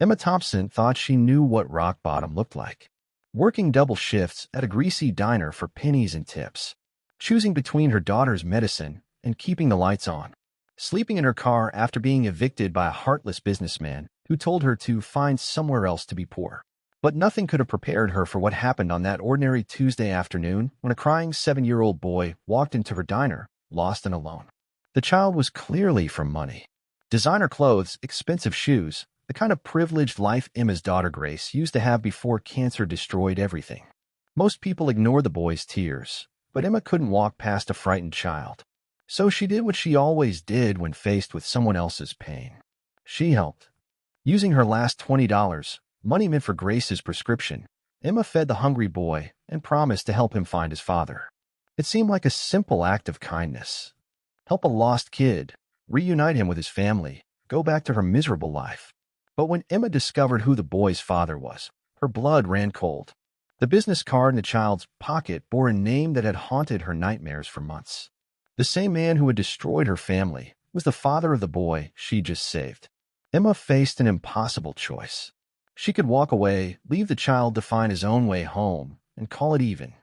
Emma Thompson thought she knew what rock bottom looked like. Working double shifts at a greasy diner for pennies and tips. Choosing between her daughter's medicine and keeping the lights on. Sleeping in her car after being evicted by a heartless businessman who told her to find somewhere else to be poor. But nothing could have prepared her for what happened on that ordinary Tuesday afternoon when a crying 7-year-old boy walked into her diner, lost and alone. The child was clearly from money. Designer clothes, expensive shoes, the kind of privileged life Emma's daughter Grace used to have before cancer destroyed everything. Most people ignore the boy's tears, but Emma couldn't walk past a frightened child. So she did what she always did when faced with someone else's pain. She helped. Using her last $20, money meant for Grace's prescription, Emma fed the hungry boy and promised to help him find his father. It seemed like a simple act of kindness. Help a lost kid, reunite him with his family, go back to her miserable life. But when Emma discovered who the boy's father was, her blood ran cold. The business card in the child's pocket bore a name that had haunted her nightmares for months. The same man who had destroyed her family was the father of the boy she just saved. Emma faced an impossible choice. She could walk away, leave the child to find his own way home, and call it even.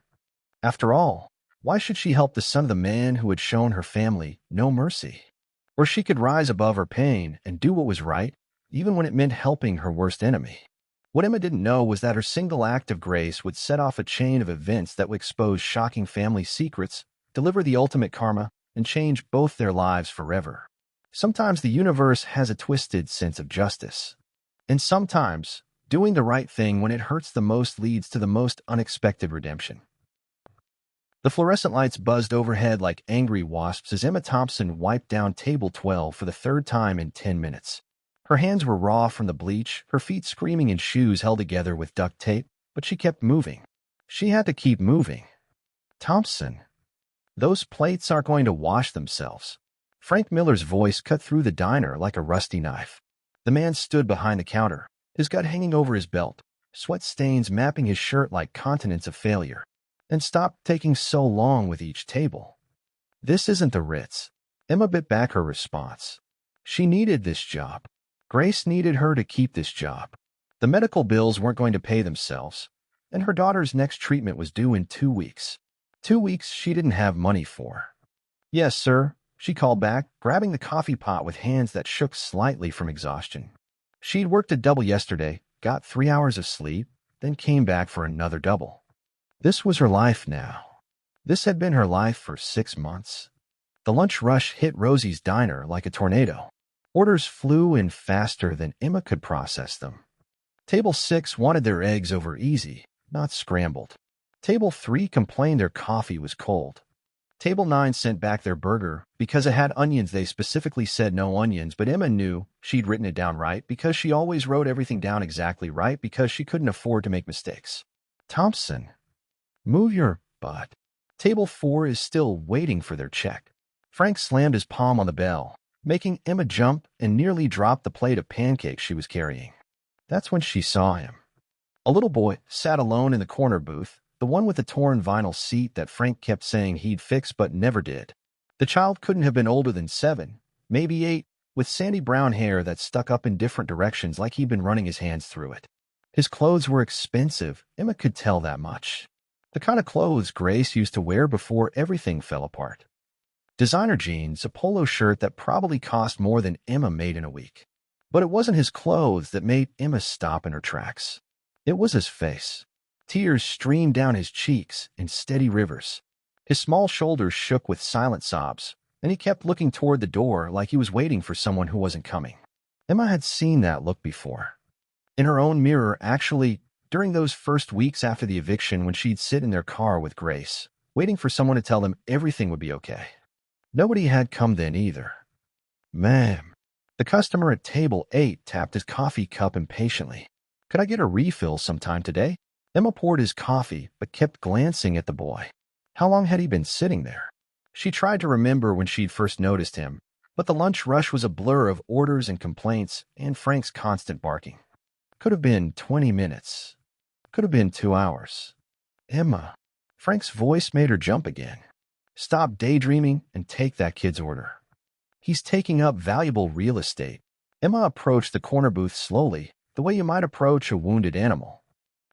After all, why should she help the son of the man who had shown her family no mercy? Or she could rise above her pain and do what was right, even when it meant helping her worst enemy. What Emma didn't know was that her single act of grace would set off a chain of events that would expose shocking family secrets, deliver the ultimate karma, and change both their lives forever. Sometimes the universe has a twisted sense of justice. And sometimes, doing the right thing when it hurts the most leads to the most unexpected redemption. The fluorescent lights buzzed overhead like angry wasps as Emma Thompson wiped down table 12 for the third time in 10 minutes. Her hands were raw from the bleach, her feet screaming in shoes held together with duct tape, but she kept moving. She had to keep moving. Thompson. Those plates aren't going to wash themselves. Frank Miller's voice cut through the diner like a rusty knife. The man stood behind the counter, his gut hanging over his belt, sweat stains mapping his shirt like continents of failure. And stopped taking so long with each table. This isn't the Ritz. Emma bit back her response. She needed this job. Grace needed her to keep this job. The medical bills weren't going to pay themselves, and her daughter's next treatment was due in 2 weeks. 2 weeks she didn't have money for. Yes, sir, she called back, grabbing the coffee pot with hands that shook slightly from exhaustion. She'd worked a double yesterday, got 3 hours of sleep, then came back for another double. This was her life now. This had been her life for 6 months. The lunch rush hit Rosie's diner like a tornado. Orders flew in faster than Emma could process them. Table 6 wanted their eggs over easy, not scrambled. Table 3 complained their coffee was cold. Table 9 sent back their burger because it had onions. They specifically said no onions, but Emma knew she'd written it down right because she always wrote everything down exactly right because she couldn't afford to make mistakes. Thompson. Move your butt. Table 4 is still waiting for their check. Frank slammed his palm on the bell, making Emma jump and nearly drop the plate of pancakes she was carrying. That's when she saw him. A little boy sat alone in the corner booth, the one with the torn vinyl seat that Frank kept saying he'd fix but never did. The child couldn't have been older than 7, maybe 8, with sandy brown hair that stuck up in different directions like he'd been running his hands through it. His clothes were expensive, Emma could tell that much. The kind of clothes Grace used to wear before everything fell apart. Designer jeans, a polo shirt that probably cost more than Emma made in a week. But it wasn't his clothes that made Emma stop in her tracks. It was his face. Tears streamed down his cheeks in steady rivers. His small shoulders shook with silent sobs, and he kept looking toward the door like he was waiting for someone who wasn't coming. Emma had seen that look before. In her own mirror, actually, during those first weeks after the eviction when she'd sit in their car with Grace, waiting for someone to tell them everything would be okay. Nobody had come then either. Ma'am. The customer at table 8 tapped his coffee cup impatiently. Could I get a refill sometime today? Emma poured his coffee, but kept glancing at the boy. How long had he been sitting there? She tried to remember when she'd first noticed him, but the lunch rush was a blur of orders and complaints and Frank's constant barking. Could have been 20 minutes. Could have been 2 hours. Emma. Frank's voice made her jump again. Stop daydreaming and take that kid's order. He's taking up valuable real estate. Emma approached the corner booth slowly, the way you might approach a wounded animal.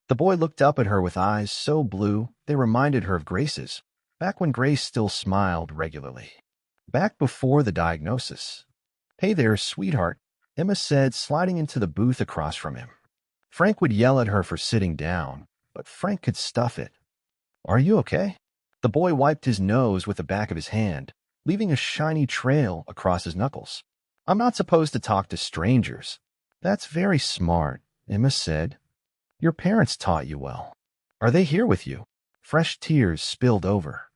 The boy looked up at her with eyes so blue they reminded her of Grace's, back when Grace still smiled regularly. Back before the diagnosis. "Hey there, sweetheart," Emma said, sliding into the booth across from him. Frank would yell at her for sitting down, but Frank could stuff it. "Are you okay?" The boy wiped his nose with the back of his hand, leaving a shiny trail across his knuckles. "I'm not supposed to talk to strangers." "That's very smart," Emma said. "Your parents taught you well. Are they here with you?" Fresh tears spilled over.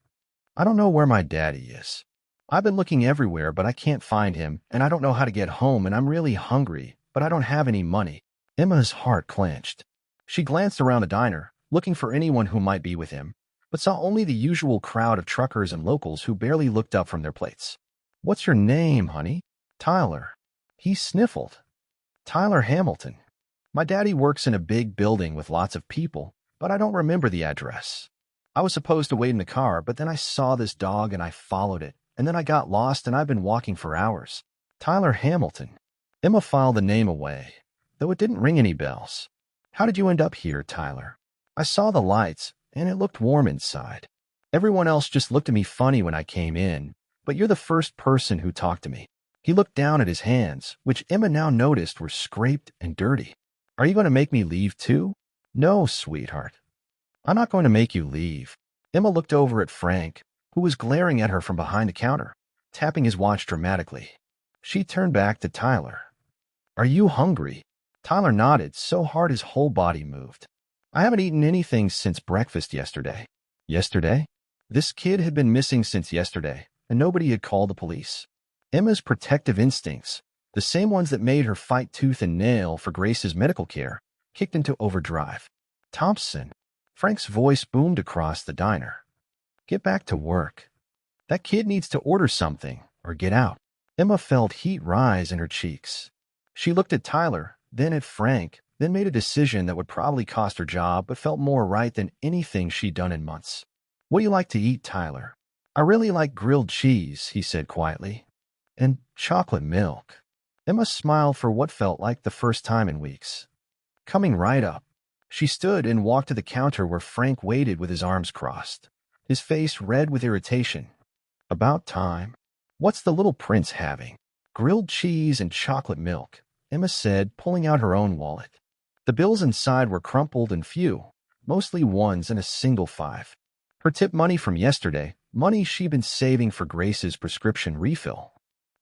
"I don't know where my daddy is. I've been looking everywhere, but I can't find him, and I don't know how to get home, and I'm really hungry, but I don't have any money." Emma's heart clenched. She glanced around the diner, looking for anyone who might be with him, but saw only the usual crowd of truckers and locals who barely looked up from their plates. "What's your name, honey?" "Tyler." He sniffled. "Tyler Hamilton. My daddy works in a big building with lots of people, but I don't remember the address. I was supposed to wait in the car, but then I saw this dog and I followed it, and then I got lost and I've been walking for hours." "Tyler Hamilton." Emma filed the name away, though it didn't ring any bells. "How did you end up here, Tyler?" "I saw the lights, and it looked warm inside. Everyone else just looked at me funny when I came in, but you're the first person who talked to me." He looked down at his hands, which Emma now noticed were scraped and dirty. "Are you going to make me leave too?" "No, sweetheart. I'm not going to make you leave." Emma looked over at Frank, who was glaring at her from behind the counter, tapping his watch dramatically. She turned back to Tyler. "Are you hungry?" Tyler nodded so hard his whole body moved. "I haven't eaten anything since breakfast yesterday." Yesterday? This kid had been missing since yesterday, and nobody had called the police. Emma's protective instincts, the same ones that made her fight tooth and nail for Grace's medical care, kicked into overdrive. "Thompson." Frank's voice boomed across the diner. "Get back to work. That kid needs to order something or get out." Emma felt heat rise in her cheeks. She looked at Tyler, then at Frank, then made a decision that would probably cost her job but felt more right than anything she'd done in months. "What do you like to eat, Tyler?" "I really like grilled cheese," he said quietly. "And chocolate milk." Emma smiled for what felt like the first time in weeks. Coming right up, she stood and walked to the counter where Frank waited with his arms crossed, his face red with irritation. "About time. What's the little prince having?" "Grilled cheese and chocolate milk," Emma said, pulling out her own wallet. The bills inside were crumpled and few, mostly ones and a single five. Her tip money from yesterday, money she'd been saving for Grace's prescription refill.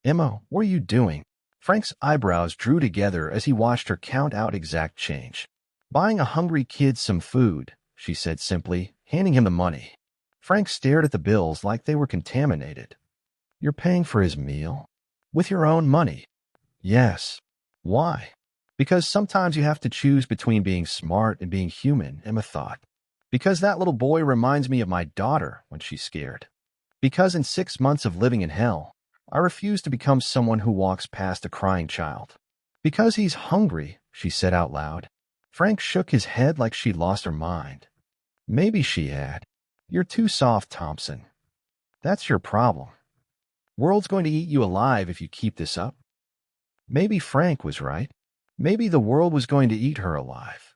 "Emma, what are you doing?" Frank's eyebrows drew together as he watched her count out exact change. "Buying a hungry kid some food," she said simply, handing him the money. Frank stared at the bills like they were contaminated. "You're paying for his meal? With your own money?" "Yes." "Why?" "Because sometimes you have to choose between being smart and being human," Emma thought. "Because that little boy reminds me of my daughter when she's scared. Because in 6 months of living in hell, I refuse to become someone who walks past a crying child." "Because he's hungry," she said out loud. Frank shook his head like she'd lost her mind. Maybe she had. "You're too soft, Thompson. That's your problem. World's going to eat you alive if you keep this up." Maybe Frank was right. Maybe the world was going to eat her alive.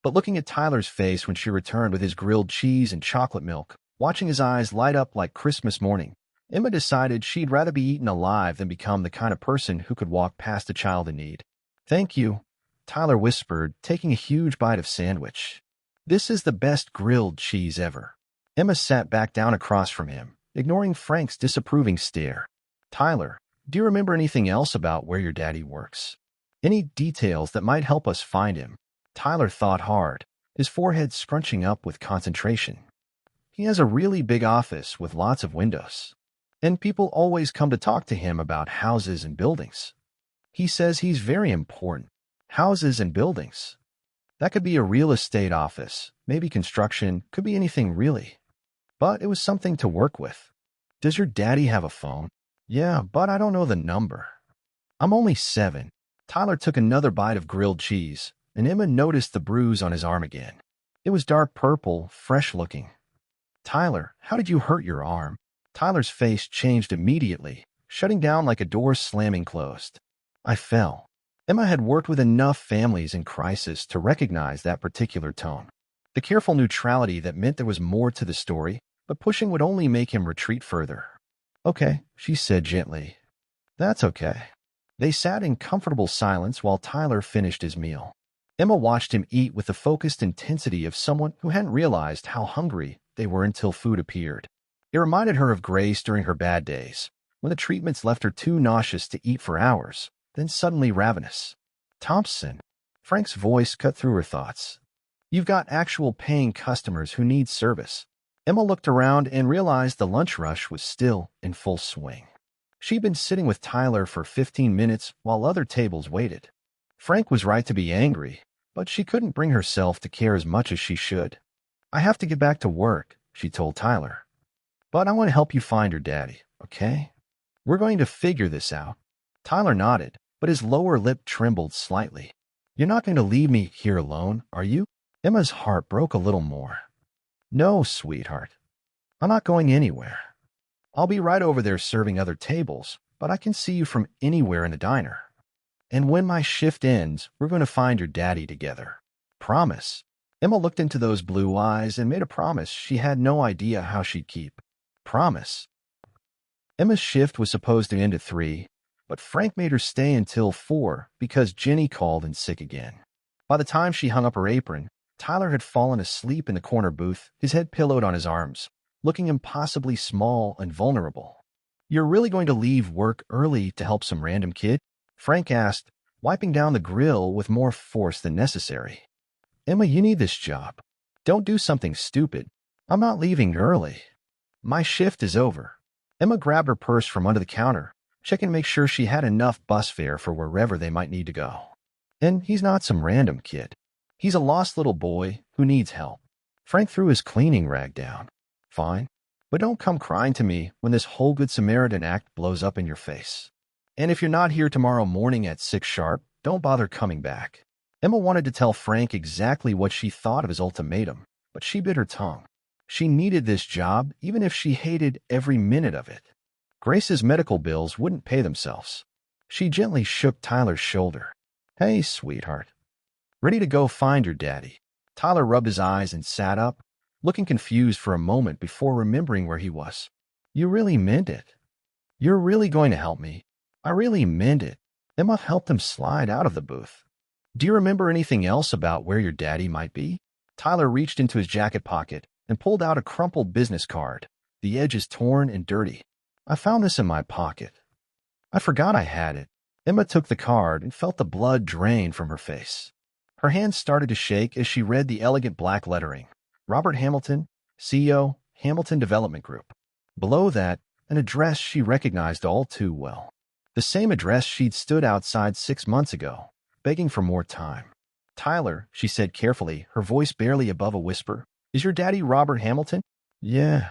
But looking at Tyler's face when she returned with his grilled cheese and chocolate milk, watching his eyes light up like Christmas morning, Emma decided she'd rather be eaten alive than become the kind of person who could walk past a child in need. "Thank you," Tyler whispered, taking a huge bite of sandwich. "This is the best grilled cheese ever." Emma sat back down across from him, ignoring Frank's disapproving stare. "Tyler, do you remember anything else about where your daddy works? Any details that might help us find him?" Tyler thought hard, his forehead scrunching up with concentration. "He has a really big office with lots of windows. And people always come to talk to him about houses and buildings. He says he's very important. Houses and buildings. That could be a real estate office, maybe construction, could be anything really. But it was something to work with." "Does your daddy have a phone?" "Yeah, but I don't know the number." "I'm only 7. Tyler took another bite of grilled cheese, and Emma noticed the bruise on his arm again. It was dark purple, fresh looking. "Tyler, how did you hurt your arm?" Tyler's face changed immediately, shutting down like a door slamming closed. "I fell." Emma had worked with enough families in crisis to recognize that particular tone. The careful neutrality that meant there was more to the story, but pushing would only make him retreat further. Okay, she said gently. That's okay. They sat in comfortable silence while Tyler finished his meal. Emma watched him eat with the focused intensity of someone who hadn't realized how hungry they were until food appeared. It reminded her of Grace during her bad days, when the treatments left her too nauseous to eat for hours, then suddenly ravenous. Thompson. Frank's voice cut through her thoughts. You've got actual paying customers who need service. Emma looked around and realized the lunch rush was still in full swing. She'd been sitting with Tyler for 15 minutes while other tables waited. Frank was right to be angry, but she couldn't bring herself to care as much as she should. I have to get back to work, she told Tyler. But I want to help you find your daddy, okay? We're going to figure this out. Tyler nodded, but his lower lip trembled slightly. You're not going to leave me here alone, are you? Emma's heart broke a little more. No, sweetheart. I'm not going anywhere. I'll be right over there serving other tables, but I can see you from anywhere in the diner. And when my shift ends, we're going to find your daddy together. Promise. Emma looked into those blue eyes and made a promise she had no idea how she'd keep. Promise. Emma's shift was supposed to end at 3, but Frank made her stay until 4 because Jenny called in sick again. By the time she hung up her apron, Tyler had fallen asleep in the corner booth, his head pillowed on his arms, looking impossibly small and vulnerable. You're really going to leave work early to help some random kid? Frank asked, wiping down the grill with more force than necessary. Emma, you need this job. Don't do something stupid. I'm not leaving early. My shift is over. Emma grabbed her purse from under the counter, checking to make sure she had enough bus fare for wherever they might need to go. And he's not some random kid. He's a lost little boy who needs help. Frank threw his cleaning rag down. Fine, but don't come crying to me when this whole Good Samaritan act blows up in your face. And if you're not here tomorrow morning at 6 sharp, don't bother coming back. Emma wanted to tell Frank exactly what she thought of his ultimatum, but she bit her tongue. She needed this job even if she hated every minute of it. Grace's medical bills wouldn't pay themselves. She gently shook Tyler's shoulder. Hey, sweetheart. Ready to go find your daddy? Tyler rubbed his eyes and sat up, looking confused for a moment before remembering where he was. You really meant it. You're really going to help me. I really meant it. Emma helped him slide out of the booth. Do you remember anything else about where your daddy might be? Tyler reached into his jacket pocket and pulled out a crumpled business card, the edges torn and dirty. I found this in my pocket. I forgot I had it. Emma took the card and felt the blood drain from her face. Her hands started to shake as she read the elegant black lettering. Robert Hamilton, CEO, Hamilton Development Group. Below that, an address she recognized all too well. The same address she'd stood outside 6 months ago, begging for more time. Tyler, she said carefully, her voice barely above a whisper, is your daddy Robert Hamilton? Yeah.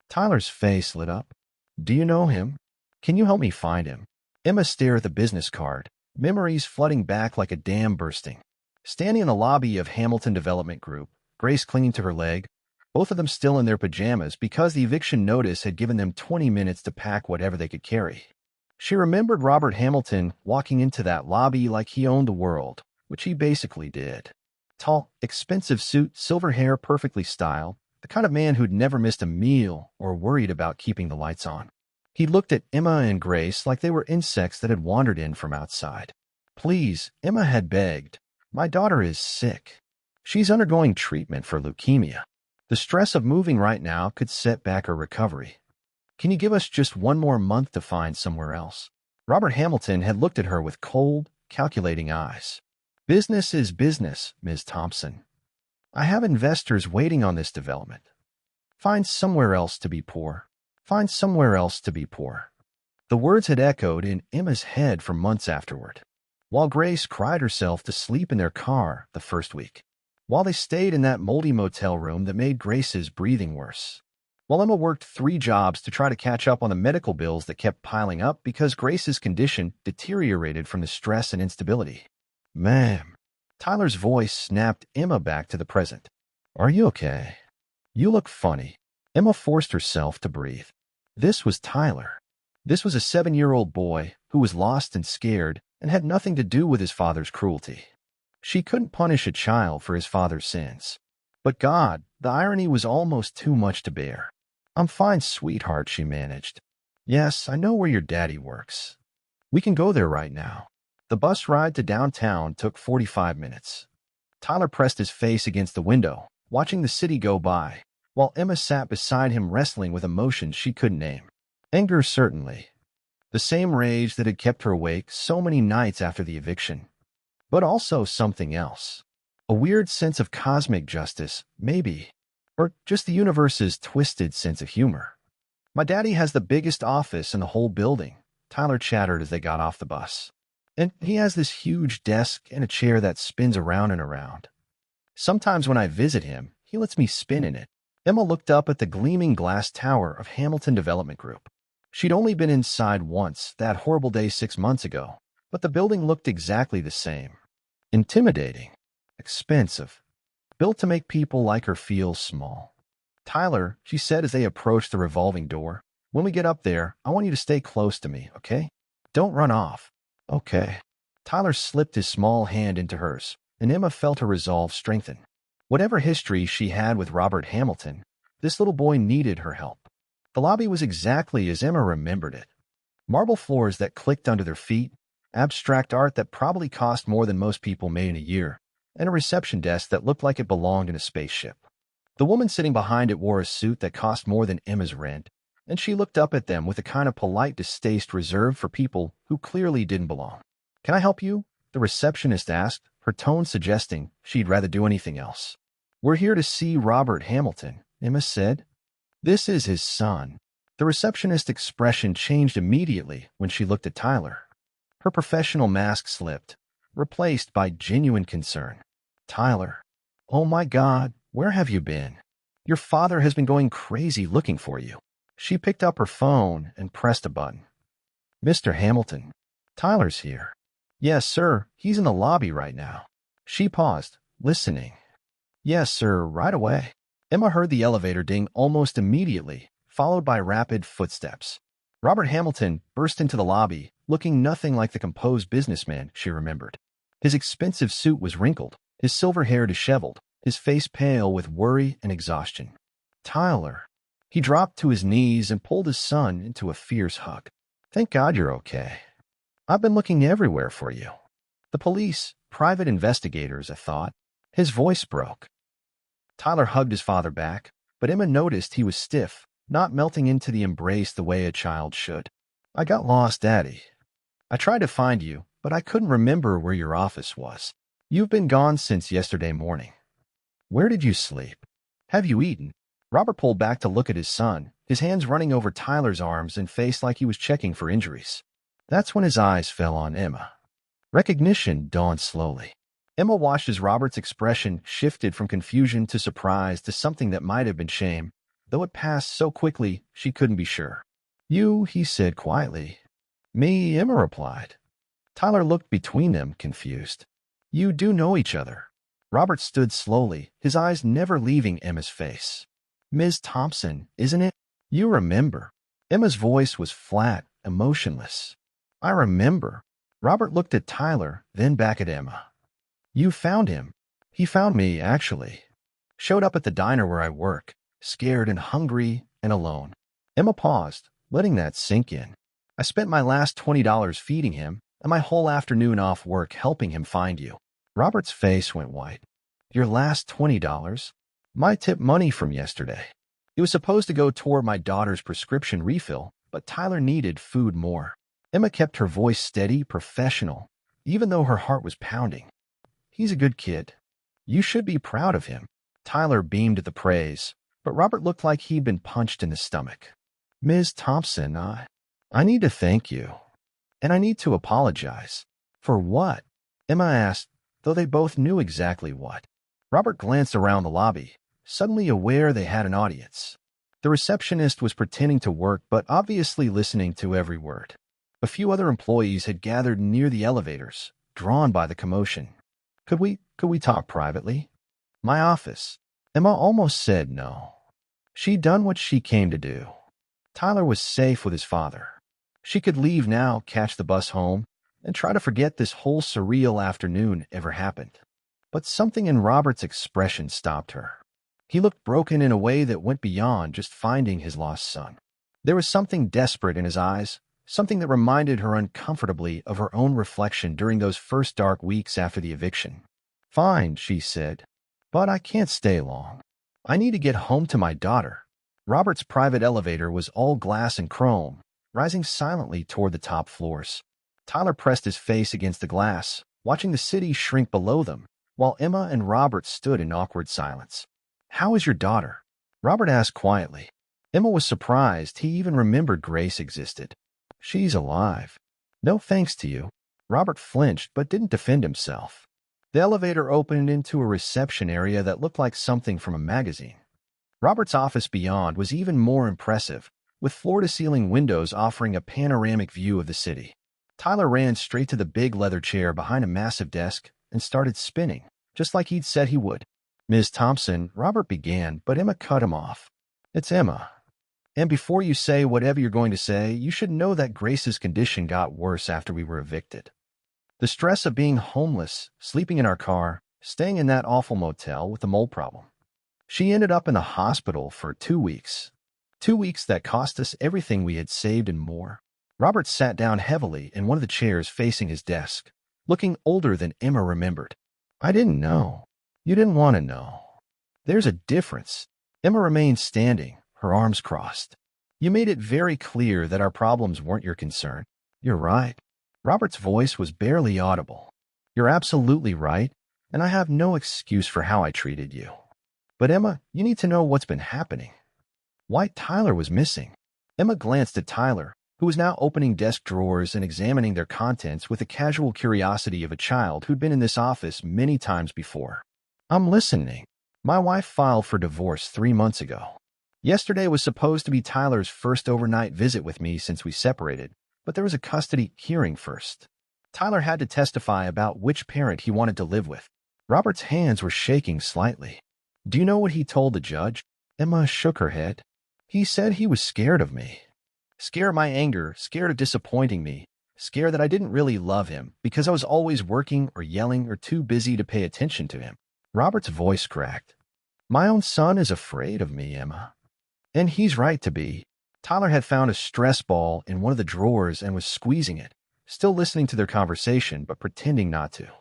Tyler's face lit up. Do you know him? Can you help me find him? Emma stared at the business card, memories flooding back like a dam bursting. Standing in the lobby of Hamilton Development Group, Grace clinging to her leg, both of them still in their pajamas because the eviction notice had given them 20 minutes to pack whatever they could carry. She remembered Robert Hamilton walking into that lobby like he owned the world, which he basically did. Tall, expensive suit, silver hair perfectly styled, the kind of man who'd never missed a meal or worried about keeping the lights on. He looked at Emma and Grace like they were insects that had wandered in from outside. Please, Emma had begged. My daughter is sick. She's undergoing treatment for leukemia. The stress of moving right now could set back her recovery. Can you give us just one more month to find somewhere else? Robert Hamilton had looked at her with cold, calculating eyes. Business is business, Ms. Thompson. I have investors waiting on this development. Find somewhere else to be poor. Find somewhere else to be poor. The words had echoed in Emma's head for months afterward, while Grace cried herself to sleep in their car the first week, while they stayed in that moldy motel room that made Grace's breathing worse, while Emma worked 3 jobs to try to catch up on the medical bills that kept piling up because Grace's condition deteriorated from the stress and instability. Ma'am. Tyler's voice snapped Emma back to the present. Are you okay? You look funny. Emma forced herself to breathe. This was Tyler. This was a 7-year-old boy who was lost and scared and had nothing to do with his father's cruelty. She couldn't punish a child for his father's sins. But God, the irony was almost too much to bear. "I'm fine, sweetheart," she managed. "Yes, I know where your daddy works. We can go there right now." The bus ride to downtown took 45 minutes. Tyler pressed his face against the window, watching the city go by, while Emma sat beside him wrestling with emotions she couldn't name. Anger, certainly. The same rage that had kept her awake so many nights after the eviction. But also something else. A weird sense of cosmic justice, maybe. Or just the universe's twisted sense of humor. "My daddy has the biggest office in the whole building," Tyler chattered as they got off the bus. "And he has this huge desk and a chair that spins around and around. Sometimes when I visit him, he lets me spin in it." Emma looked up at the gleaming glass tower of Hamilton Development Group. She'd only been inside once, that horrible day 6 months ago, but the building looked exactly the same. Intimidating. Expensive. Built to make people like her feel small. "Tyler," she said as they approached the revolving door, "when we get up there, I want you to stay close to me, okay? Don't run off." "Okay." Tyler slipped his small hand into hers, and Emma felt her resolve strengthen. Whatever history she had with Robert Hamilton, this little boy needed her help. The lobby was exactly as Emma remembered it. Marble floors that clicked under their feet, abstract art that probably cost more than most people made in a year, and a reception desk that looked like it belonged in a spaceship. The woman sitting behind it wore a suit that cost more than Emma's rent, and she looked up at them with a kind of polite distaste reserved for people who clearly didn't belong. "Can I help you?" the receptionist asked, her tone suggesting she'd rather do anything else. "We're here to see Robert Hamilton," Emma said. "This is his son." The receptionist's expression changed immediately when she looked at Tyler. Her professional mask slipped, replaced by genuine concern. "Tyler, oh my God, where have you been? Your father has been going crazy looking for you." She picked up her phone and pressed a button. "Mr. Hamilton, Tyler's here." "Yes, sir, he's in the lobby right now." She paused, listening. "Yes, sir, right away." Emma heard the elevator ding almost immediately, followed by rapid footsteps. Robert Hamilton burst into the lobby, looking nothing like the composed businessman she remembered. His expensive suit was wrinkled, his silver hair disheveled, his face pale with worry and exhaustion. "Tyler." He dropped to his knees and pulled his son into a fierce hug. "Thank God you're okay. I've been looking everywhere for you." "The police, private investigators, I thought." His voice broke. Tyler hugged his father back, but Emma noticed he was stiff, not melting into the embrace the way a child should. "I got lost, Daddy. I tried to find you, but I couldn't remember where your office was. You've been gone since yesterday morning. Where did you sleep? Have you eaten?" Robert pulled back to look at his son, his hands running over Tyler's arms and face like he was checking for injuries. That's when his eyes fell on Emma. Recognition dawned slowly. Emma watched as Robert's expression shifted from confusion to surprise to something that might have been shame, though it passed so quickly she couldn't be sure. "You," he said quietly. "Me," Emma replied. Tyler looked between them, confused. "You do know each other." Robert stood slowly, his eyes never leaving Emma's face. "Ms. Thompson, isn't it? You remember." Emma's voice was flat, emotionless. "I remember." Robert looked at Tyler, then back at Emma. "You found him." "He found me, actually. Showed up at the diner where I work, scared and hungry and alone." Emma paused, letting that sink in. "I spent my last $20 feeding him, and my whole afternoon off work helping him find you." Robert's face went white. "Your last $20? My tip money from yesterday. It was supposed to go toward my daughter's prescription refill, but Tyler needed food more." Emma kept her voice steady, professional, even though her heart was pounding. "He's a good kid. You should be proud of him." Tyler beamed at the praise, but Robert looked like he'd been punched in the stomach. "Ms. Thompson, I need to thank you. And I need to apologize." "For what?" Emma asked, though they both knew exactly what. Robert glanced around the lobby, suddenly aware they had an audience. The receptionist was pretending to work but obviously listening to every word. A few other employees had gathered near the elevators, drawn by the commotion. Could we talk privately?" "My office." Emma almost said no. She'd done what she came to do. Tyler was safe with his father. She could leave now, catch the bus home, and try to forget this whole surreal afternoon ever happened. But something in Robert's expression stopped her. He looked broken in a way that went beyond just finding his lost son. There was something desperate in his eyes, something that reminded her uncomfortably of her own reflection during those first dark weeks after the eviction. "Fine," she said, "but I can't stay long. I need to get home to my daughter." Robert's private elevator was all glass and chrome, rising silently toward the top floors. Tyler pressed his face against the glass, watching the city shrink below them, while Emma and Robert stood in awkward silence. "How is your daughter?" Robert asked quietly. Emma was surprised he even remembered Grace existed. "She's alive." "No thanks to you." Robert flinched but didn't defend himself. The elevator opened into a reception area that looked like something from a magazine. Robert's office beyond was even more impressive, with floor-to-ceiling windows offering a panoramic view of the city. Tyler ran straight to the big leather chair behind a massive desk and started spinning, just like he'd said he would. "Ms. Thompson," Robert began, but Emma cut him off. "It's Emma. And before you say whatever you're going to say, you should know that Grace's condition got worse after we were evicted. The stress of being homeless, sleeping in our car, staying in that awful motel with the mold problem. She ended up in the hospital for 2 weeks. 2 weeks that cost us everything we had saved and more." Robert sat down heavily in one of the chairs facing his desk, looking older than Emma remembered. "I didn't know. You didn't want to know. There's a difference." Emma remained standing, her arms crossed. "You made it very clear that our problems weren't your concern." "You're right." Robert's voice was barely audible. "You're absolutely right, and I have no excuse for how I treated you. But Emma, you need to know what's been happening." Why Tyler was missing. Emma glanced at Tyler, who was now opening desk drawers and examining their contents with the casual curiosity of a child who'd been in this office many times before. "I'm listening. My wife filed for divorce 3 months ago. Yesterday was supposed to be Tyler's first overnight visit with me since we separated, but there was a custody hearing first. Tyler had to testify about which parent he wanted to live with." Robert's hands were shaking slightly. "Do you know what he told the judge?" Emma shook her head. "He said he was scared of me. Scared of my anger, scared of disappointing me, scared that I didn't really love him because I was always working or yelling or too busy to pay attention to him." Robert's voice cracked. "My own son is afraid of me, Emma. And he's right to be." Tyler had found a stress ball in one of the drawers and was squeezing it, still listening to their conversation but pretending not to.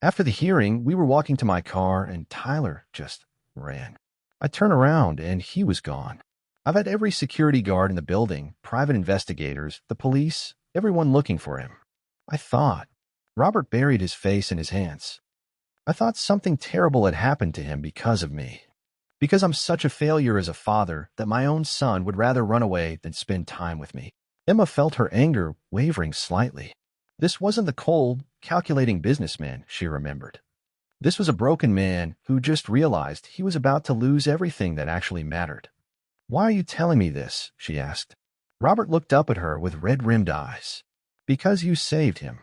"After the hearing, we were walking to my car and Tyler just ran. I turned around and he was gone. I've had every security guard in the building, private investigators, the police, everyone looking for him. I thought." Robert buried his face in his hands. "I thought something terrible had happened to him because of me. Because I'm such a failure as a father that my own son would rather run away than spend time with me." Emma felt her anger wavering slightly. This wasn't the cold, calculating businessman she remembered. This was a broken man who just realized he was about to lose everything that actually mattered. "Why are you telling me this?" she asked. Robert looked up at her with red-rimmed eyes. "Because you saved him.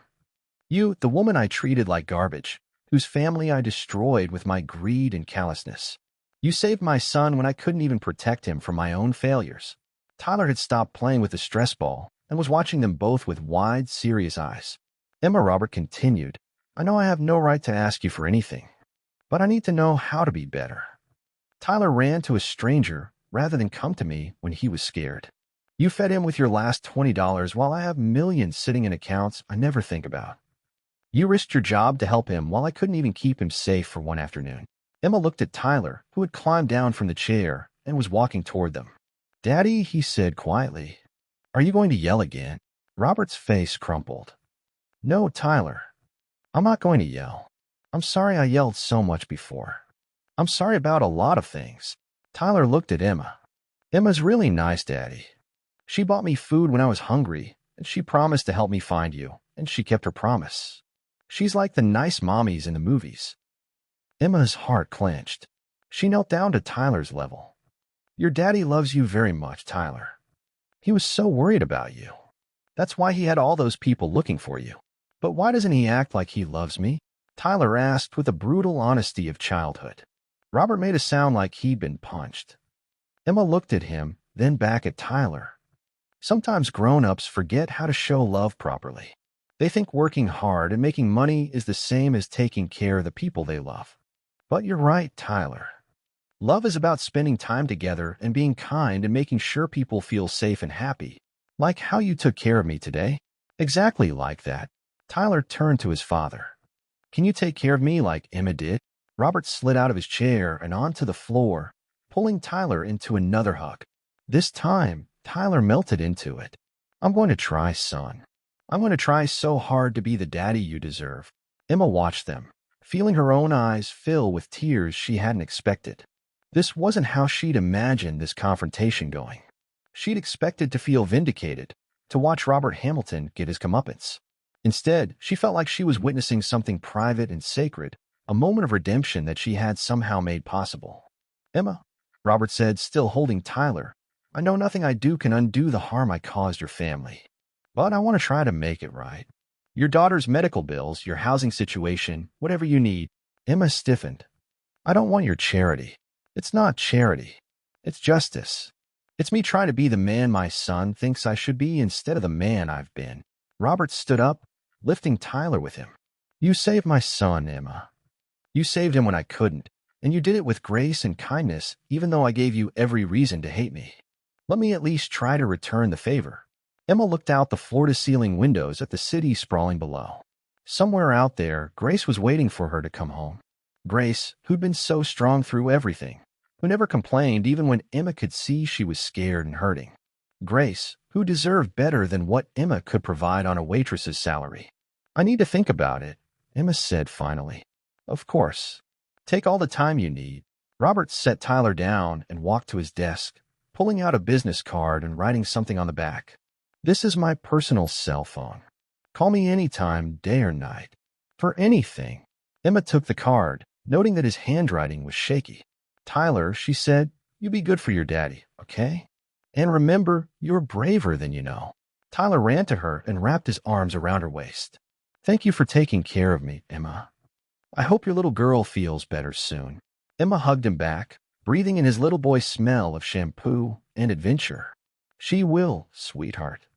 You, the woman I treated like garbage, whose family I destroyed with my greed and callousness. You saved my son when I couldn't even protect him from my own failures." Tyler had stopped playing with the stress ball and was watching them both with wide, serious eyes. Emma Robert continued, "I know I have no right to ask you for anything, but I need to know how to be better. Tyler ran to a stranger rather than come to me when he was scared. You fed him with your last $20 while I have millions sitting in accounts I never think about. You risked your job to help him while I couldn't even keep him safe for one afternoon." Emma looked at Tyler, who had climbed down from the chair and was walking toward them. "Daddy," he said quietly, "are you going to yell again?" Robert's face crumpled. "No, Tyler. I'm not going to yell. I'm sorry I yelled so much before. I'm sorry about a lot of things." Tyler looked at Emma. "Emma's really nice, Daddy. She bought me food when I was hungry, and she promised to help me find you, and she kept her promise. She's like the nice mommies in the movies." Emma's heart clenched. She knelt down to Tyler's level. "Your daddy loves you very much, Tyler. He was so worried about you. That's why he had all those people looking for you. But why doesn't he act like he loves me?" Tyler asked with the brutal honesty of childhood. Robert made a sound like he'd been punched. Emma looked at him, then back at Tyler. "Sometimes grown-ups forget how to show love properly. They think working hard and making money is the same as taking care of the people they love. But you're right, Tyler. Love is about spending time together and being kind and making sure people feel safe and happy. Like how you took care of me today. Exactly like that. Tyler turned to his father. Can you take care of me like Emma did? Robert slid out of his chair and onto the floor, pulling Tyler into another hug. This time, Tyler melted into it. I'm going to try, son. I'm going to try so hard to be the daddy you deserve. Emma watched them, feeling her own eyes fill with tears she hadn't expected. This wasn't how she'd imagined this confrontation going. She'd expected to feel vindicated, to watch Robert Hamilton get his comeuppance. Instead, she felt like she was witnessing something private and sacred, a moment of redemption that she had somehow made possible. Emma, Robert said, still holding Tyler, I know nothing I do can undo the harm I caused your family. But I want to try to make it right. Your daughter's medical bills, your housing situation, whatever you need. Emma stiffened. I don't want your charity. It's not charity. It's justice. It's me trying to be the man my son thinks I should be instead of the man I've been. Robert stood up, lifting Tyler with him. You saved my son, Emma. You saved him when I couldn't, and you did it with grace and kindness, even though I gave you every reason to hate me. Let me at least try to return the favor. Emma looked out the floor-to-ceiling windows at the city sprawling below. Somewhere out there, Grace was waiting for her to come home. Grace, who'd been so strong through everything, who never complained even when Emma could see she was scared and hurting. Grace, who deserved better than what Emma could provide on a waitress's salary. I need to think about it, Emma said finally. Of course. Take all the time you need. Robert set Tyler down and walked to his desk, pulling out a business card and writing something on the back. This is my personal cell phone. Call me anytime, day or night. For anything. Emma took the card, noting that his handwriting was shaky. Tyler, she said, you be good for your daddy, okay? And remember, you're braver than you know. Tyler ran to her and wrapped his arms around her waist. Thank you for taking care of me, Emma. I hope your little girl feels better soon. Emma hugged him back, breathing in his little boy's smell of shampoo and adventure. She will, sweetheart.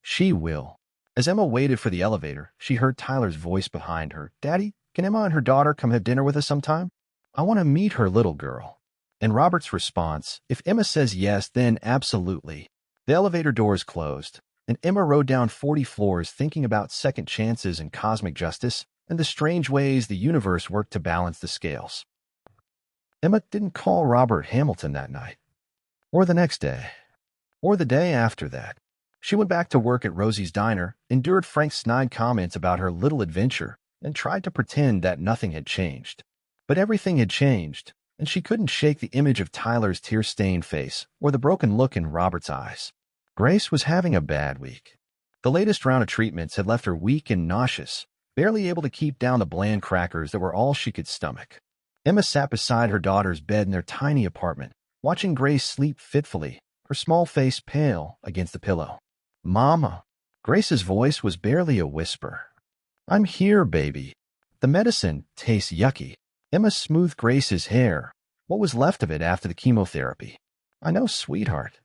She will. As Emma waited for the elevator, she heard Tyler's voice behind her. Daddy, can Emma and her daughter come have dinner with us sometime? I want to meet her little girl. And Robert's response, if Emma says yes, then absolutely. The elevator doors closed, and Emma rode down 40 floors thinking about second chances and cosmic justice and the strange ways the universe worked to balance the scales. Emma didn't call Robert Hamilton that night, or the next day, or the day after that. She went back to work at Rosie's Diner, endured Frank's snide comments about her little adventure, and tried to pretend that nothing had changed. But everything had changed, and she couldn't shake the image of Tyler's tear-stained face or the broken look in Robert's eyes. Grace was having a bad week. The latest round of treatments had left her weak and nauseous, barely able to keep down the bland crackers that were all she could stomach. Emma sat beside her daughter's bed in their tiny apartment, watching Grace sleep fitfully, her small face pale against the pillow. Mama. Grace's voice was barely a whisper. I'm here, baby. The medicine tastes yucky. Emma smoothed Grace's hair, what was left of it after the chemotherapy. I know, sweetheart.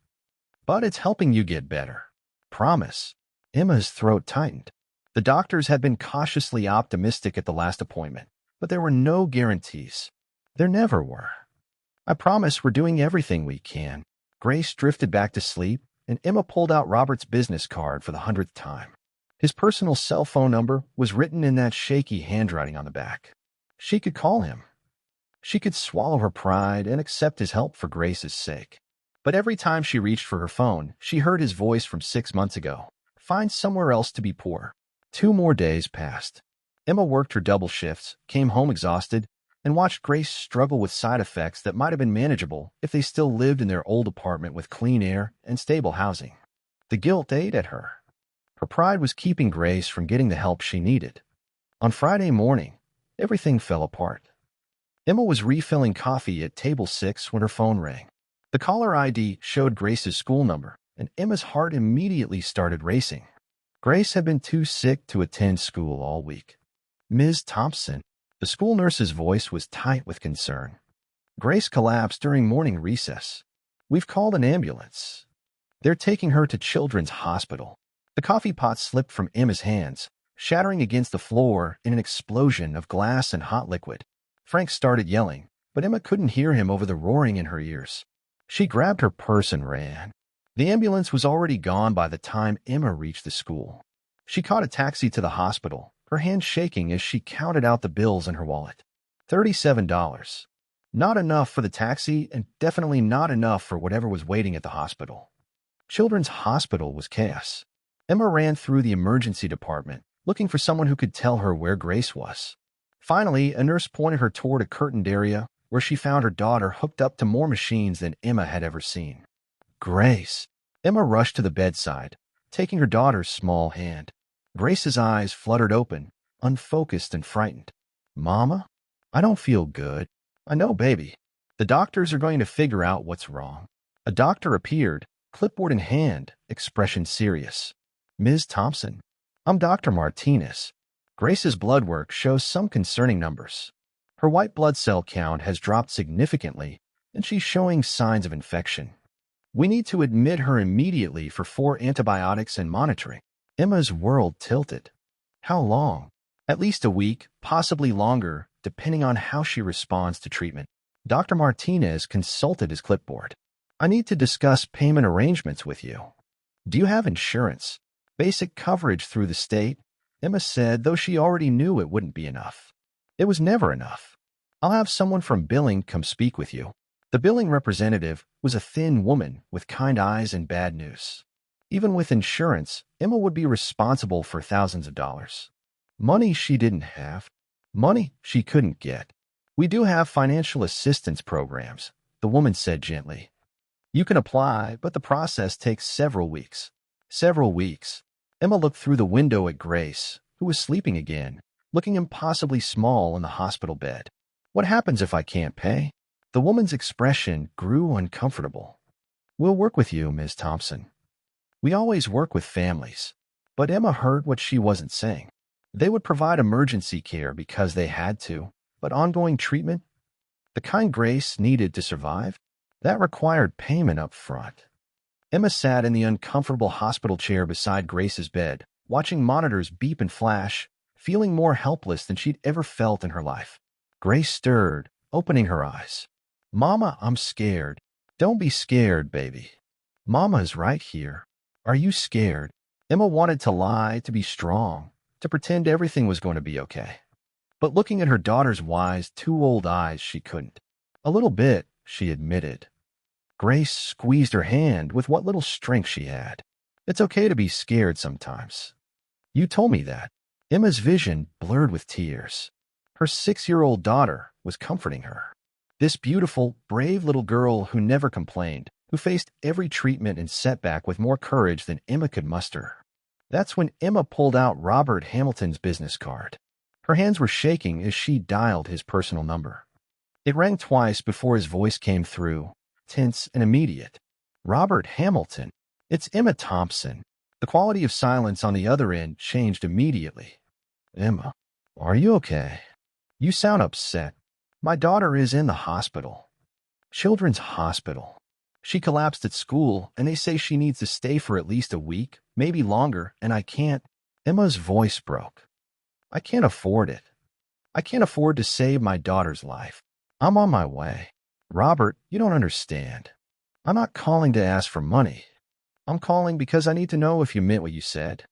But it's helping you get better. Promise. Emma's throat tightened. The doctors had been cautiously optimistic at the last appointment, but there were no guarantees. There never were. I promise we're doing everything we can. Grace drifted back to sleep, and Emma pulled out Robert's business card for the 100th time. His personal cell phone number was written in that shaky handwriting on the back. She could call him. She could swallow her pride and accept his help for Grace's sake. But every time she reached for her phone, she heard his voice from 6 months ago. Find somewhere else to be poor. 2 more days passed. Emma worked her double shifts, came home exhausted, and watched Grace struggle with side effects that might have been manageable if they still lived in their old apartment with clean air and stable housing. The guilt ate at her. Her pride was keeping Grace from getting the help she needed. On Friday morning, everything fell apart. Emma was refilling coffee at table 6 when her phone rang. The caller ID showed Grace's school number, and Emma's heart immediately started racing. Grace had been too sick to attend school all week. Ms. Thompson, the school nurse's voice was tight with concern. Grace collapsed during morning recess. We've called an ambulance. They're taking her to Children's Hospital. The coffee pot slipped from Emma's hands, shattering against the floor in an explosion of glass and hot liquid. Frank started yelling, but Emma couldn't hear him over the roaring in her ears. She grabbed her purse and ran. The ambulance was already gone by the time Emma reached the school. She caught a taxi to the hospital, her hands shaking as she counted out the bills in her wallet. $37. Not enough for the taxi, and definitely not enough for whatever was waiting at the hospital. Children's Hospital was chaos. Emma ran through the emergency department, looking for someone who could tell her where Grace was. Finally, a nurse pointed her toward a curtained area where she found her daughter hooked up to more machines than Emma had ever seen. Grace. Emma rushed to the bedside, taking her daughter's small hand. Grace's eyes fluttered open, unfocused and frightened. Mama? I don't feel good. I know, baby. The doctors are going to figure out what's wrong. A doctor appeared, clipboard in hand, expression serious. Ms. Thompson, I'm Dr. Martinez. Grace's blood work shows some concerning numbers. Her white blood cell count has dropped significantly, and she's showing signs of infection. We need to admit her immediately for 4 antibiotics and monitoring. Emma's world tilted. How long? At least a week, possibly longer, depending on how she responds to treatment. Dr. Martinez consulted his clipboard. I need to discuss payment arrangements with you. Do you have insurance? Basic coverage through the state? Emma said, though she already knew it wouldn't be enough. It was never enough. I'll have someone from billing come speak with you. The billing representative was a thin woman with kind eyes and bad news. Even with insurance, Emma would be responsible for thousands of dollars. Money she didn't have. Money she couldn't get. We do have financial assistance programs, the woman said gently. You can apply, but the process takes several weeks. Several weeks. Emma looked through the window at Grace, who was sleeping again, looking impossibly small in the hospital bed. What happens if I can't pay? The woman's expression grew uncomfortable. We'll work with you, Ms. Thompson. We always work with families. But Emma heard what she wasn't saying. They would provide emergency care because they had to, but ongoing treatment? The kind Grace needed to survive? That required payment up front. Emma sat in the uncomfortable hospital chair beside Grace's bed, watching monitors beep and flash, feeling more helpless than she'd ever felt in her life. Grace stirred, opening her eyes. Mama, I'm scared. Don't be scared, baby. Mama's right here. Are you scared? Emma wanted to lie, to be strong, to pretend everything was going to be okay. But looking at her daughter's wise, too-old eyes, she couldn't. A little bit, she admitted. Grace squeezed her hand with what little strength she had. It's okay to be scared sometimes. You told me that. Emma's vision blurred with tears. Her 6-year-old daughter was comforting her. This beautiful, brave little girl who never complained, who faced every treatment and setback with more courage than Emma could muster. That's when Emma pulled out Robert Hamilton's business card. Her hands were shaking as she dialed his personal number. It rang twice before his voice came through, tense and immediate. Robert Hamilton. It's Emma Thompson. The quality of silence on the other end changed immediately. Emma, are you okay? You sound upset. My daughter is in the hospital. Children's Hospital. She collapsed at school, and they say she needs to stay for at least a week, maybe longer, and I can't. Emma's voice broke. I can't afford it. I can't afford to save my daughter's life. I'm on my way. Robert, you don't understand. I'm not calling to ask for money. I'm calling because I need to know if you meant what you said.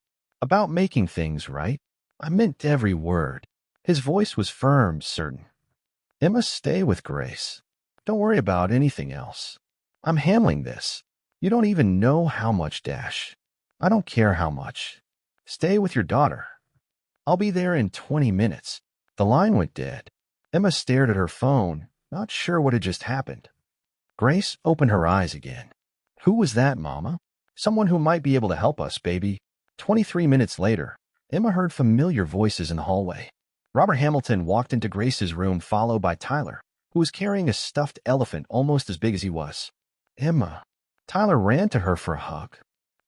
About making things right. I meant every word. His voice was firm, certain. Emma, stay with Grace. Don't worry about anything else. I'm handling this. You don't even know how much, Dash. I don't care how much. Stay with your daughter. I'll be there in 20 minutes. The line went dead. Emma stared at her phone, not sure what had just happened. Grace opened her eyes again. Who was that, Mama? Someone who might be able to help us, baby. 23 minutes later, Emma heard familiar voices in the hallway. Robert Hamilton walked into Grace's room, followed by Tyler, who was carrying a stuffed elephant almost as big as he was. Emma. Tyler ran to her for a hug.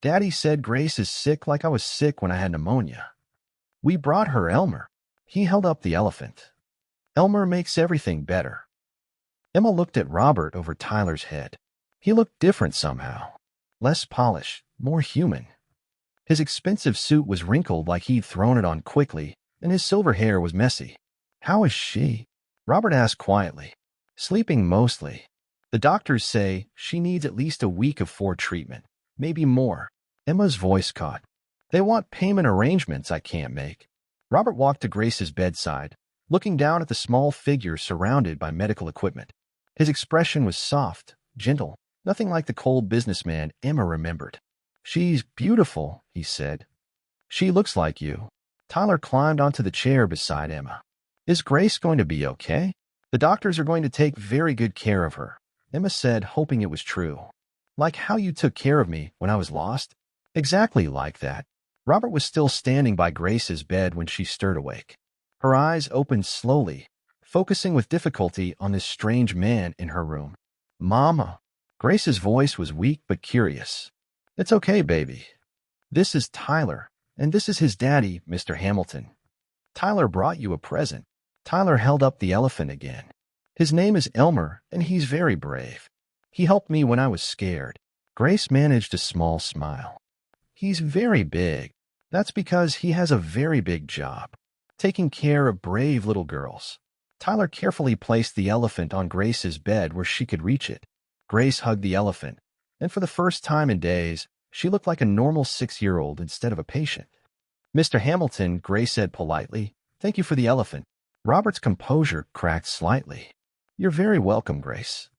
Daddy said Grace is sick like I was sick when I had pneumonia. We brought her Elmer. He held up the elephant. Elmer makes everything better. Emma looked at Robert over Tyler's head. He looked different somehow. Less polished, more human. His expensive suit was wrinkled like he'd thrown it on quickly, and his silver hair was messy. "How is she?" Robert asked quietly. "Sleeping mostly. The doctors say she needs at least a week of Ford treatment, maybe more." Emma's voice caught. "They want payment arrangements I can't make." Robert walked to Grace's bedside, looking down at the small figure surrounded by medical equipment. His expression was soft, gentle, nothing like the cold businessman Emma remembered. "She's beautiful," he said. "She looks like you." Tyler climbed onto the chair beside Emma. "Is Grace going to be okay?" "The doctors are going to take very good care of her," Emma said, hoping it was true. "Like how you took care of me when I was lost?" "Exactly like that." Robert was still standing by Grace's bed when she stirred awake. Her eyes opened slowly, focusing with difficulty on this strange man in her room. "Mama." Grace's voice was weak but curious. "It's okay, baby. This is Tyler, and this is his daddy, Mr. Hamilton. Tyler brought you a present." Tyler held up the elephant again. "His name is Elmer, and he's very brave. He helped me when I was scared." Grace managed a small smile. "He's very big. That's because he has a very big job, taking care of brave little girls." Tyler carefully placed the elephant on Grace's bed where she could reach it. Grace hugged the elephant, and for the first time in days, she looked like a normal 6-year-old instead of a patient. "Mr. Hamilton," Grace said politely, "thank you for the elephant." Robert's composure cracked slightly. "You're very welcome, Grace.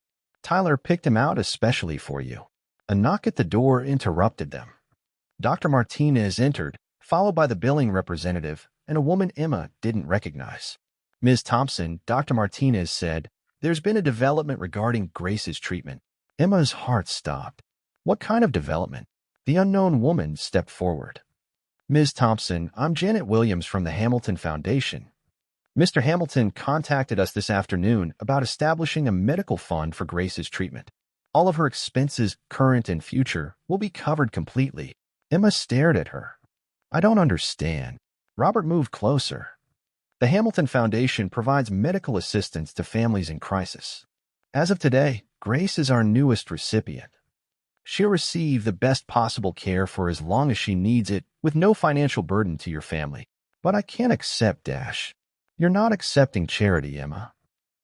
Tyler picked him out especially for you." A knock at the door interrupted them. Dr. Martinez entered, followed by the billing representative and a woman Emma didn't recognize. "Ms. Thompson," Dr. Martinez said, "there's been a development regarding Grace's treatment." Emma's heart stopped. "What kind of development?" The unknown woman stepped forward. "Ms. Thompson, I'm Janet Williams from the Hamilton Foundation. Mr. Hamilton contacted us this afternoon about establishing a medical fund for Grace's treatment. All of her expenses, current and future, will be covered completely." Emma stared at her. "I don't understand." Robert moved closer. "The Hamilton Foundation provides medical assistance to families in crisis. As of today, Grace is our newest recipient. She'll receive the best possible care for as long as she needs it, with no financial burden to your family." "But I can't accept Dash." "You're not accepting charity, Emma.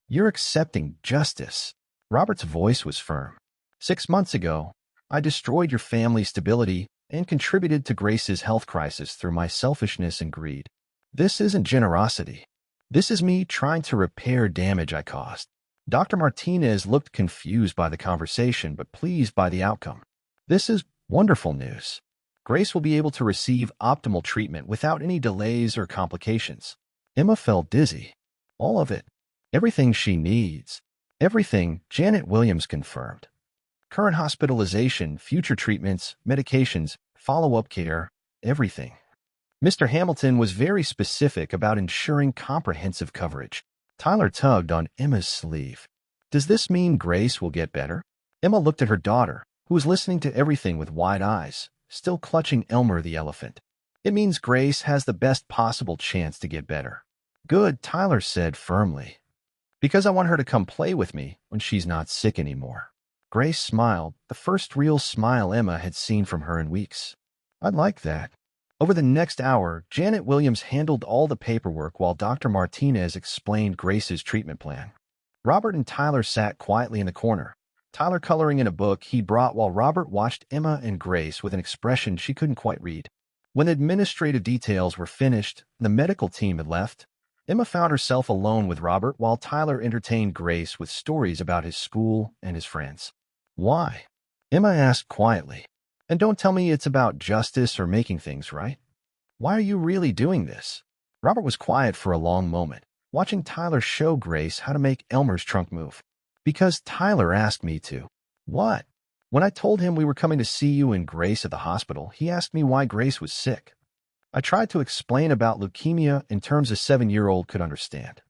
You're accepting justice." Robert's voice was firm. 6 months ago, I destroyed your family's stability and contributed to Grace's health crisis through my selfishness and greed. This isn't generosity. This is me trying to repair damage I caused." Dr. Martinez looked confused by the conversation but pleased by the outcome. "This is wonderful news. Grace will be able to receive optimal treatment without any delays or complications." Emma felt dizzy. "All of it. Everything she needs. Everything," Janet Williams confirmed. "Current hospitalization, future treatments, medications, follow-up care, everything." Mr. Hamilton was very specific about ensuring comprehensive coverage. Tyler tugged on Emma's sleeve. "Does this mean Grace will get better?" Emma looked at her daughter, who was listening to everything with wide eyes, still clutching Elmer the elephant. "It means Grace has the best possible chance to get better." "Good," Tyler said firmly. "Because I want her to come play with me when she's not sick anymore." Grace smiled, the first real smile Emma had seen from her in weeks. "I'd like that." Over the next hour, Janet Williams handled all the paperwork while Dr. Martinez explained Grace's treatment plan. Robert and Tyler sat quietly in the corner, Tyler coloring in a book he brought while Robert watched Emma and Grace with an expression she couldn't quite read. When the administrative details were finished and the medical team had left, Emma found herself alone with Robert while Tyler entertained Grace with stories about his school and his friends. "Why?" Emma asked quietly. "And don't tell me it's about justice or making things right. Why are you really doing this?" Robert was quiet for a long moment, watching Tyler show Grace how to make Elmer's trunk move. "Because Tyler asked me to." "What?" "When I told him we were coming to see you and Grace at the hospital, he asked me why Grace was sick. I tried to explain about leukemia in terms a 7-year-old could understand.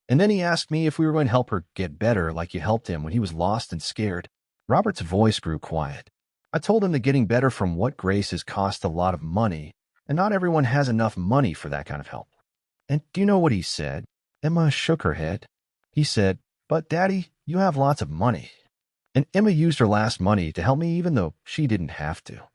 And then he asked me if we were going to help her get better like you helped him when he was lost and scared." Robert's voice grew quiet. "I told him that getting better from what Grace has cost a lot of money, and not everyone has enough money for that kind of help." "And do you know what he said?" Emma shook her head. "He said, 'But Daddy, you have lots of money.' And Emma used her last money to help me even though she didn't have to."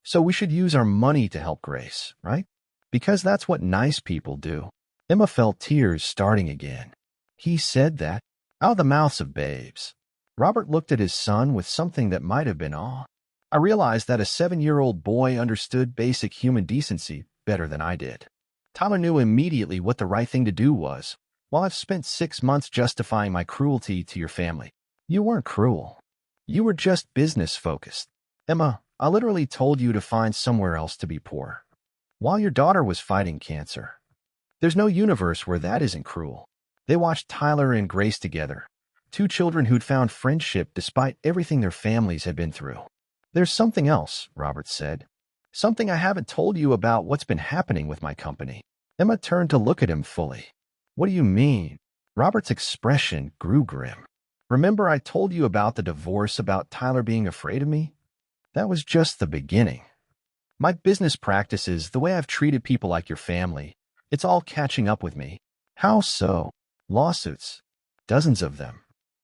So we should use our money to help Grace, right? Because that's what nice people do. Emma felt tears starting again. He said that out of the mouths of babes. Robert looked at his son with something that might have been awe. I realized that a 7-year-old boy understood basic human decency better than I did. Tyler knew immediately what the right thing to do was. While I've spent 6 months justifying my cruelty to your family, you weren't cruel. You were just business-focused. Emma, I literally told you to find somewhere else to be poor, while your daughter was fighting cancer. There's no universe where that isn't cruel. They watched Tyler and Grace together, 2 children who'd found friendship despite everything their families had been through. There's something else, Robert said. Something I haven't told you about what's been happening with my company. Emma turned to look at him fully. What do you mean? Robert's expression grew grim. Remember I told you about the divorce, about Tyler being afraid of me? That was just the beginning. My business practices, the way I've treated people like your family, it's all catching up with me. How so? Lawsuits. Dozens of them.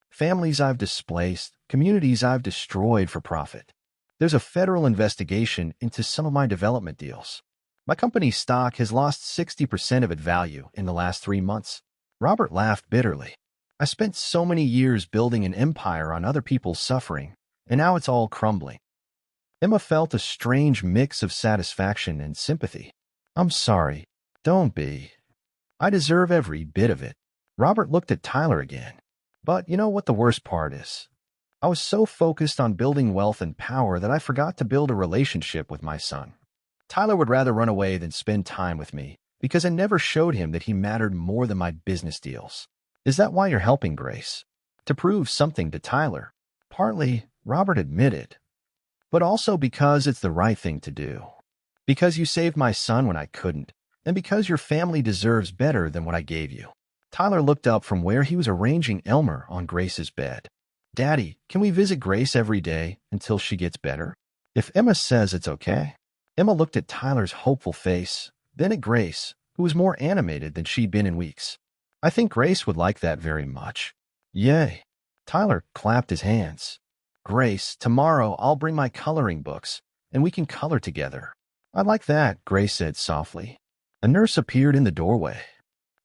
Families I've displaced, communities I've destroyed for profit. There's a federal investigation into some of my development deals. My company's stock has lost 60% of its value in the last 3 months. Robert laughed bitterly. I spent so many years building an empire on other people's suffering, and now it's all crumbling. Emma felt a strange mix of satisfaction and sympathy. I'm sorry. Don't be. I deserve every bit of it. Robert looked at Tyler again. But you know what the worst part is? I was so focused on building wealth and power that I forgot to build a relationship with my son. Tyler would rather run away than spend time with me because I never showed him that he mattered more than my business deals. Is that why you're helping Grace? To prove something to Tyler? Partly, Robert admitted, but also because it's the right thing to do. Because you saved my son when I couldn't, and because your family deserves better than what I gave you. Tyler looked up from where he was arranging Elmer on Grace's bed. Daddy, can we visit Grace every day until she gets better? If Emma says it's okay. Emma looked at Tyler's hopeful face, then at Grace, who was more animated than she'd been in weeks. I think Grace would like that very much. Yay. Tyler clapped his hands. Grace, tomorrow I'll bring my coloring books, and we can color together. I like that, Grace said softly. A nurse appeared in the doorway.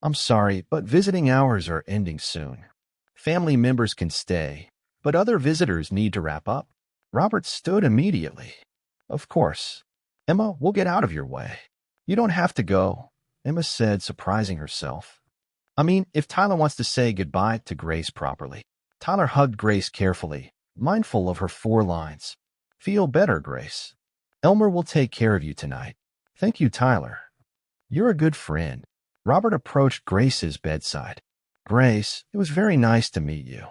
I'm sorry, but visiting hours are ending soon. Family members can stay, but other visitors need to wrap up. Robert stood immediately. Of course. Emma, we'll get out of your way. You don't have to go, Emma said, surprising herself. I mean, if Tyler wants to say goodbye to Grace properly. Tyler hugged Grace carefully, mindful of her 4 lines. Feel better, Grace. Elmer will take care of you tonight. Thank you, Tyler. You're a good friend. Robert approached Grace's bedside. Grace, it was very nice to meet you.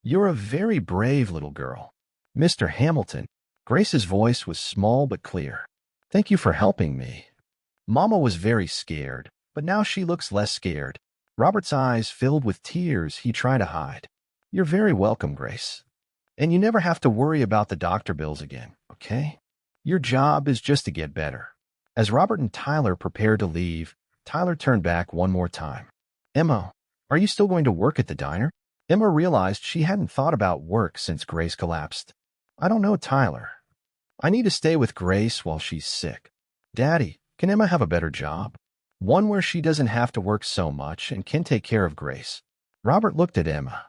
You're a very brave little girl. Mr. Hamilton. Grace's voice was small but clear. Thank you for helping me. Mama was very scared, but now she looks less scared. Robert's eyes filled with tears he tried to hide. You're very welcome, Grace. And you never have to worry about the doctor bills again, okay? Your job is just to get better. As Robert and Tyler prepared to leave, Tyler turned back one more time. Emma, are you still going to work at the diner? Emma realized she hadn't thought about work since Grace collapsed. I don't know, Tyler. I need to stay with Grace while she's sick. Daddy, can Emma have a better job? One where she doesn't have to work so much and can take care of Grace. Robert looked at Emma.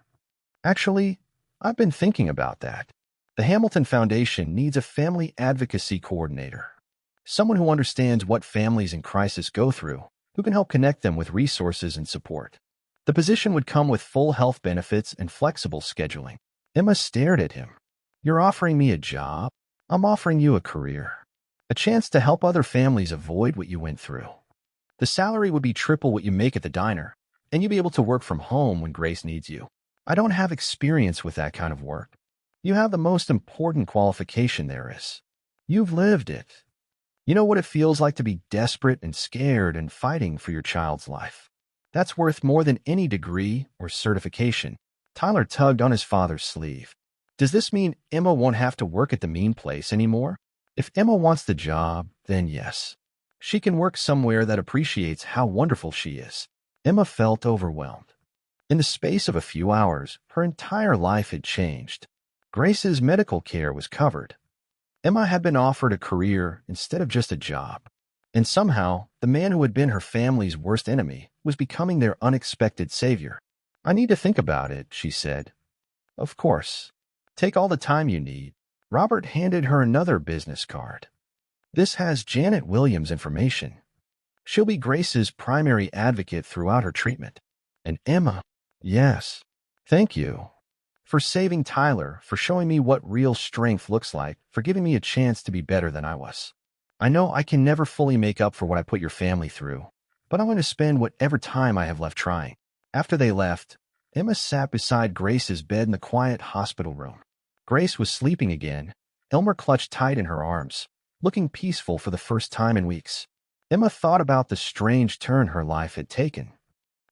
Actually, I've been thinking about that. The Hamilton Foundation needs a family advocacy coordinator. Someone who understands what families in crisis go through, who can help connect them with resources and support. The position would come with full health benefits and flexible scheduling. Emma stared at him. You're offering me a job? I'm offering you a career. A chance to help other families avoid what you went through. The salary would be triple what you make at the diner, and you'd be able to work from home when Grace needs you. I don't have experience with that kind of work. You have the most important qualification there is. You've lived it. You know what it feels like to be desperate and scared and fighting for your child's life. That's worth more than any degree or certification. Tyler tugged on his father's sleeve. Does this mean Emma won't have to work at the mean place anymore? If Emma wants the job, then yes. She can work somewhere that appreciates how wonderful she is. Emma felt overwhelmed. In the space of a few hours, her entire life had changed. Grace's medical care was covered. Emma had been offered a career instead of just a job. And somehow, the man who had been her family's worst enemy was becoming their unexpected savior. I need to think about it, she said. Of course. Take all the time you need. Robert handed her another business card. This has Janet Williams' information. She'll be Grace's primary advocate throughout her treatment. And Emma, yes, thank you. For saving Tyler, for showing me what real strength looks like, for giving me a chance to be better than I was. I know I can never fully make up for what I put your family through, but I'm going to spend whatever time I have left trying. After they left, Emma sat beside Grace's bed in the quiet hospital room. Grace was sleeping again. Elmer clutched tight in her arms, looking peaceful for the first time in weeks. Emma thought about the strange turn her life had taken.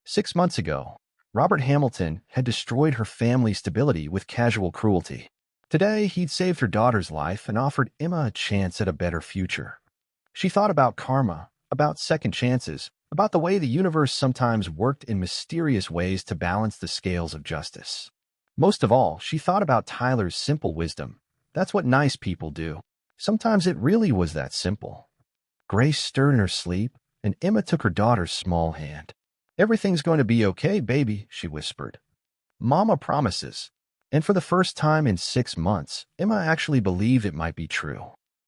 6 months ago, Robert Hamilton had destroyed her family's stability with casual cruelty. Today, he'd saved her daughter's life and offered Emma a chance at a better future. She thought about karma, about second chances, about the way the universe sometimes worked in mysterious ways to balance the scales of justice. Most of all, she thought about Tyler's simple wisdom. That's what nice people do. Sometimes it really was that simple. Grace stirred in her sleep, and Emma took her daughter's small hand. "Everything's going to be okay, baby," she whispered. "Mama promises." And for the first time in 6 months, Emma actually believed it might be true.